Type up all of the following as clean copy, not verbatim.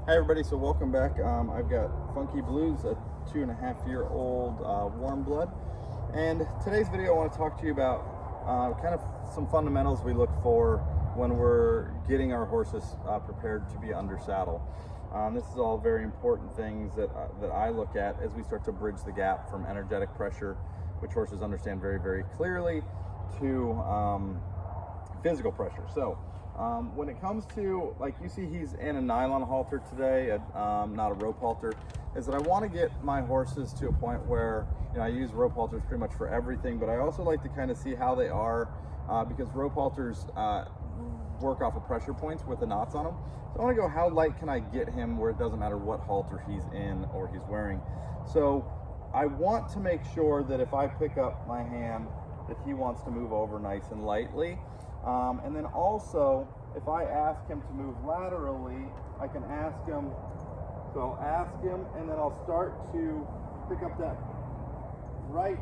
Hi everybody, so welcome back. I've got Funky Blues, a 2.5-year-old warm blood, and today's video I want to talk to you about kind of some fundamentals we look for when we're getting our horses prepared to be under saddle. This is all very important things that I look at as we start to bridge the gap from energetic pressure, which horses understand very, very clearly, to physical pressure. So when it comes to, like you see he's in a nylon halter today, not a rope halter, is that I want to get my horses to a point where, I use rope halters pretty much for everything, but I also like to kind of see how they are because rope halters work off of pressure points with the knots on them. So I want to go, how light can I get him where it doesn't matter what halter he's in or he's wearing. So I want to make sure that if I pick up my hand that he wants to move over nice and lightly. And then also, if I ask him to move laterally, I can ask him, so I'll ask him and then I'll start to pick up that right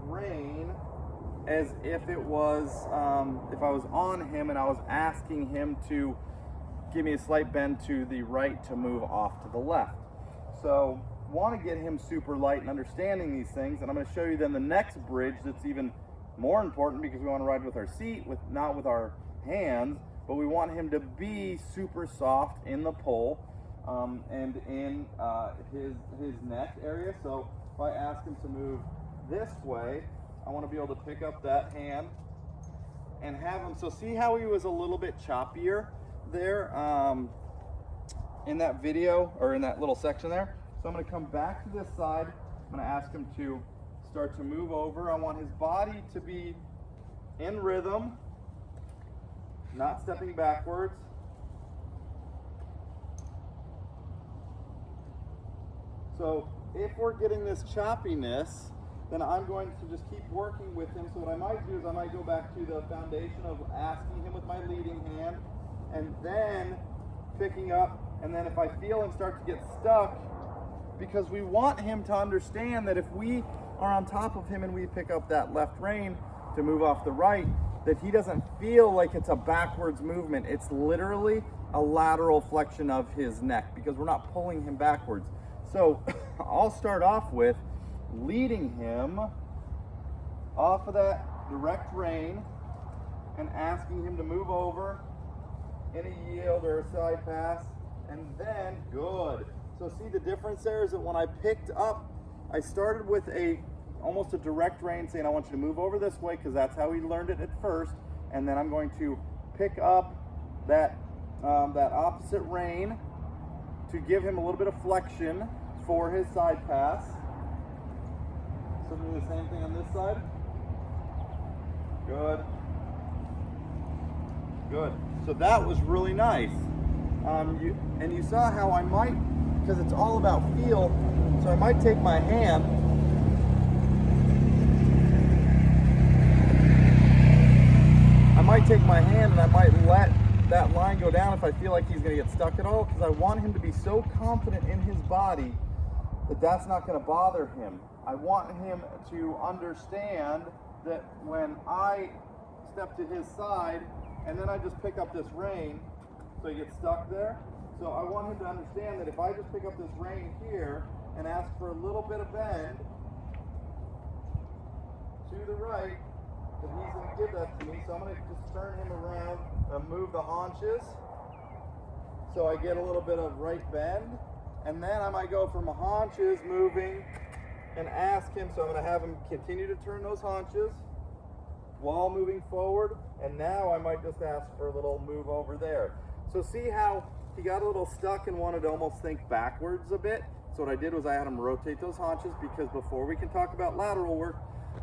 rein as if it was, if I was on him and I was asking him to give me a slight bend to the right to move off to the left. So want to get him super light and understanding these things, and I'm going to show you then the next bridge that's even more important, because we want to ride with our seat, not with our hands, but we want him to be super soft in the poll and in his neck area. So if I ask him to move this way, I want to be able to pick up that hand and have him. So see how he was a little bit choppier there in that video, or in that little section there. So I'm going to come back to this side. I'm going to ask him to start to move over. I want his body to be in rhythm, not stepping backwards. So if we're getting this choppiness, then I'm going to just keep working with him. So what I might do is I might go back to the foundation of asking him with my leading hand, and then picking up, and then if I feel him start to get stuck, because we want him to understand that if we are on top of him and we pick up that left rein to move off the right, that he doesn't feel like it's a backwards movement. It's literally a lateral flexion of his neck, because we're not pulling him backwards. So I'll start off with leading him off of that direct rein and asking him to move over in a yield or a side pass, and then good. So see the difference there is that when I picked up, I started with almost a direct rein saying, I want you to move over this way, because that's how he learned it at first. And then I'm going to pick up that opposite rein to give him a little bit of flexion for his side pass. So do the same thing on this side. Good. Good. So that was really nice. And you saw how I might, because it's all about feel, so I might take my hand and I might let that line go down if I feel like he's going to get stuck at all, because I want him to be so confident in his body that that's not going to bother him. I want him to understand that when I step to his side and then I just pick up this rein, so he gets stuck there. So I want him to understand that if I just pick up this rein here and ask for a little bit of bend to the right, that he's going to give that to me. So I'm going to just turn him around and move the haunches so I get a little bit of right bend. And then I might go from the haunches moving and ask him, so I'm going to have him continue to turn those haunches while moving forward. And now I might just ask for a little move over there. So see how he got a little stuck and wanted to almost think backwards a bit. So what I did was I had him rotate those haunches, because before we can talk about lateral work,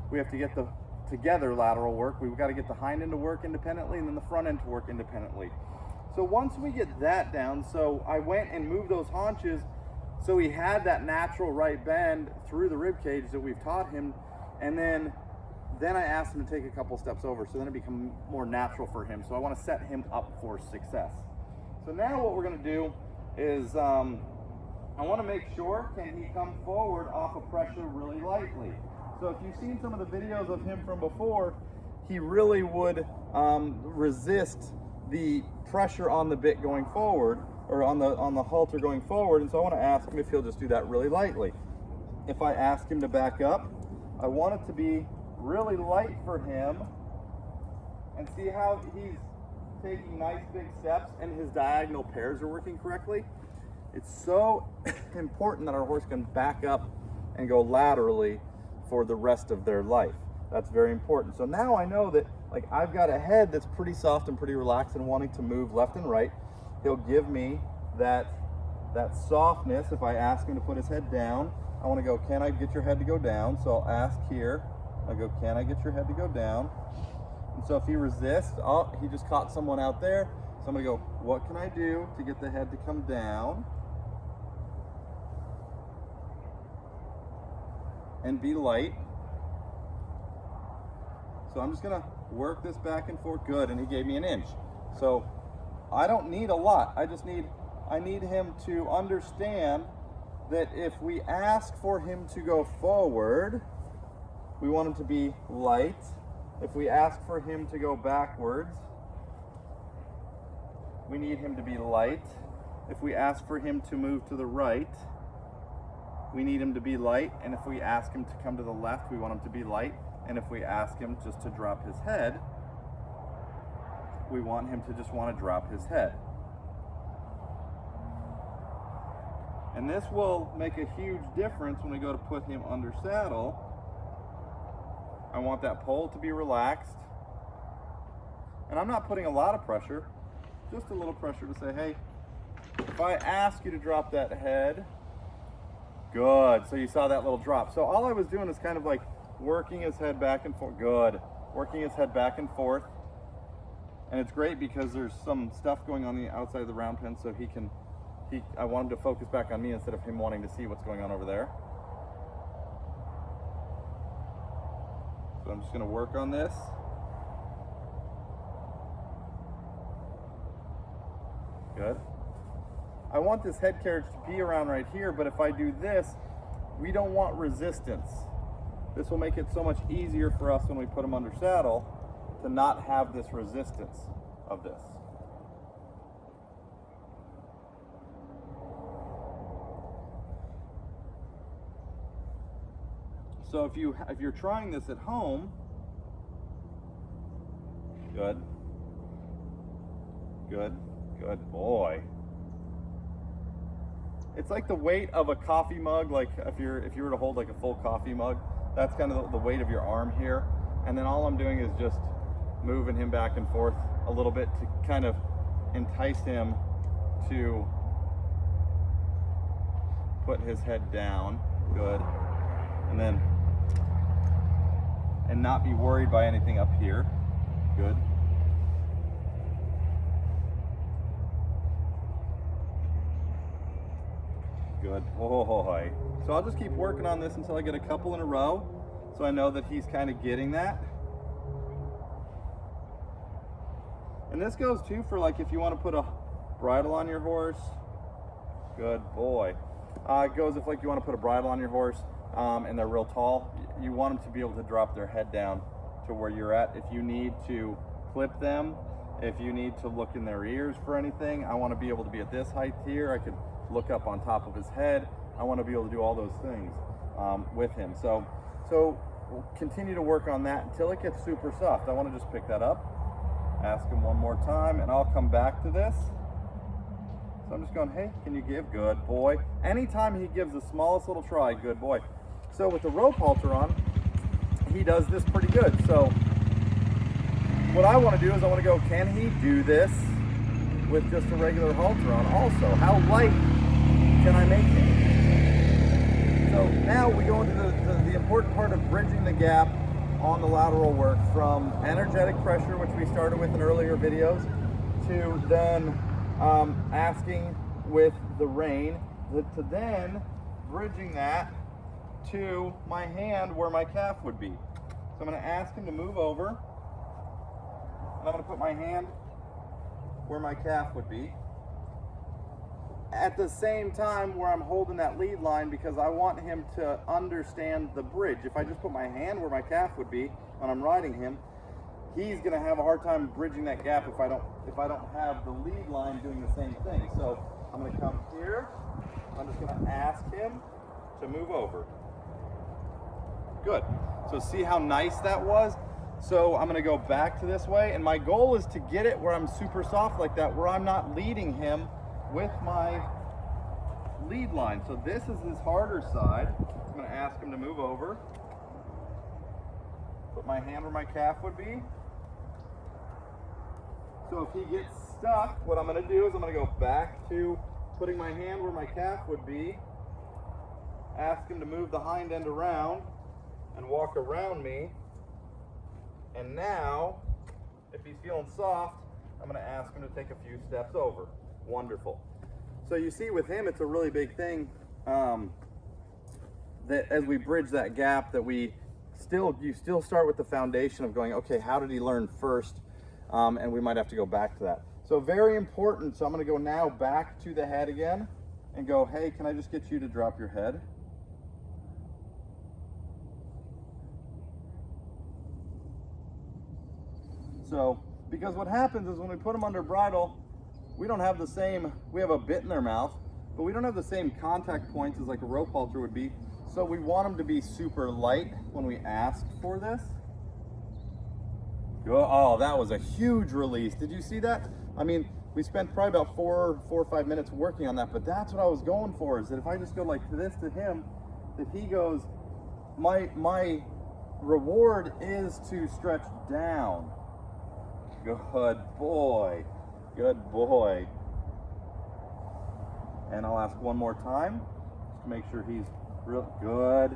we have to get the together lateral work. We've got to get the hind end to work independently and then the front end to work independently. So once we get that down, so I went and moved those haunches so he had that natural right bend through the rib cage that we've taught him, and then I asked him to take a couple steps over, so then it became more natural for him. So I want to set him up for success. So now what we're going to do is I want to make sure, can he come forward off of pressure really lightly. So if you've seen some of the videos of him from before, he really would resist the pressure on the bit going forward, or on the halter going forward. And so I want to ask him if he'll just do that really lightly. If I ask him to back up, I want it to be really light for him, and see how he's taking nice big steps and his diagonal pairs are working correctly. It's so important that our horse can back up and go laterally for the rest of their life. That's very important. So now I know that, like, I've got a head that's pretty soft and pretty relaxed and wanting to move left and right. He'll give me that softness. If I ask him to put his head down, I want to go, can I get your head to go down? So I'll ask here. I go, can I get your head to go down? And so if he resists, oh, he just caught someone out there. So I'm going to go, what can I do to get the head to come down and be light? So I'm just going to work this back and forth. Good. And he gave me an inch. So I don't need a lot. I need him to understand that if we ask for him to go forward, we want him to be light. If we ask for him to go backwards, we need him to be light. If we ask for him to move to the right, we need him to be light. And if we ask him to come to the left, we want him to be light. And if we ask him just to drop his head, we want him to just want to drop his head. And this will make a huge difference when we go to put him under saddle. I want that pole to be relaxed. And I'm not putting a lot of pressure, just a little pressure to say, hey, if I ask you to drop that head, good. So you saw that little drop. So all I was doing is kind of like working his head back and forth. Good. Working his head back and forth. And it's great because there's some stuff going on the outside of the round pen, so I want him to focus back on me instead of him wanting to see what's going on over there. So I'm just going to work on this. Good. I want this head carriage to be around right here, but if I do this, we don't want resistance. This will make it so much easier for us when we put him under saddle to not have this resistance of this. So if you're trying this at home, good, good boy. It's like the weight of a coffee mug. Like if you were to hold like a full coffee mug, that's kind of the weight of your arm here. And then all I'm doing is just moving him back and forth a little bit to kind of entice him to put his head down. Good. And not be worried by anything up here. Good. Good boy. So I'll just keep working on this until I get a couple in a row, so I know that he's kind of getting that. And this goes too for like if you want to put a bridle on your horse. Good boy. It goes if like you want to put a bridle on your horse and they're real tall, you want them to be able to drop their head down to where you're at. If you need to clip them, if you need to look in their ears for anything, I want to be able to be at this height here. I could look up on top of his head. I want to be able to do all those things with him. So we'll continue to work on that until it gets super soft. I want to just pick that up, ask him one more time, and I'll come back to this. So I'm just going, hey, can you give? Good boy. Anytime he gives the smallest little try, good boy. So with the rope halter on, he does this pretty good. So what I want to do is I want to go, can he do this with just a regular halter on also? How light can I make him? So now we go into the important part of bridging the gap on the lateral work from energetic pressure, which we started with in earlier videos, to then asking with the rein, to then bridging that to my hand where my calf would be. So I'm going to ask him to move over, and I'm going to put my hand where my calf would be. At the same time where I'm holding that lead line, because I want him to understand the bridge. If I just put my hand where my calf would be when I'm riding him, he's gonna have a hard time bridging that gap if I don't have the lead line doing the same thing. So I'm gonna come here, I'm just gonna ask him to move over. Good. So see how nice that was? So I'm gonna go back to this way, and my goal is to get it where I'm super soft like that, where I'm not leading him with my lead line. So this is his harder side. I'm gonna ask him to move over. Put my hand where my calf would be. So if he gets stuck, what I'm gonna do is I'm gonna go back to putting my hand where my calf would be, ask him to move the hind end around and walk around me. And now, if he's feeling soft, I'm gonna ask him to take a few steps over. Wonderful. So you see with him, it's a really big thing that as we bridge that gap, that you still start with the foundation of going, okay, how did he learn first? And we might have to go back to that. So very important. So I'm gonna go now back to the head again and go, hey, can I just get you to drop your head? So, because what happens is when we put them under bridle, we don't have the same, we have a bit in their mouth, but we don't have the same contact points as like a rope halter would be. So we want them to be super light when we ask for this. Oh, that was a huge release. Did you see that? I mean, we spent probably about four or 5 minutes working on that, but that's what I was going for, is that if I just go like this to him, that he goes, my reward is to stretch down. Good boy, good boy. And I'll ask one more time, just to make sure he's real good.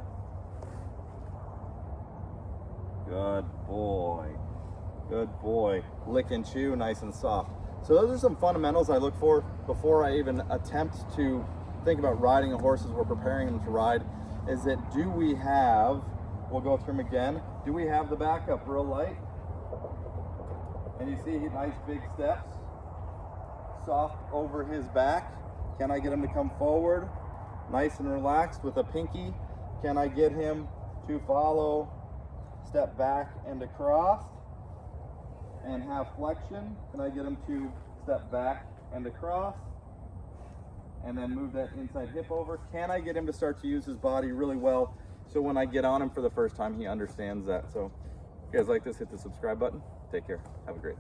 Good boy, good boy. Lick and chew, nice and soft. So those are some fundamentals I look for before I even attempt to think about riding a horse as we're preparing them to ride, is that do we have, we'll go through them again, do we have the backup real light? And you see nice big steps, soft over his back. Can I get him to come forward? Nice and relaxed with a pinky. Can I get him to follow, step back and across, and have flexion? Can I get him to step back and across, and then move that inside hip over? Can I get him to start to use his body really well, so when I get on him for the first time, he understands that? So if you guys like this, hit the subscribe button. Take care. Have a great day.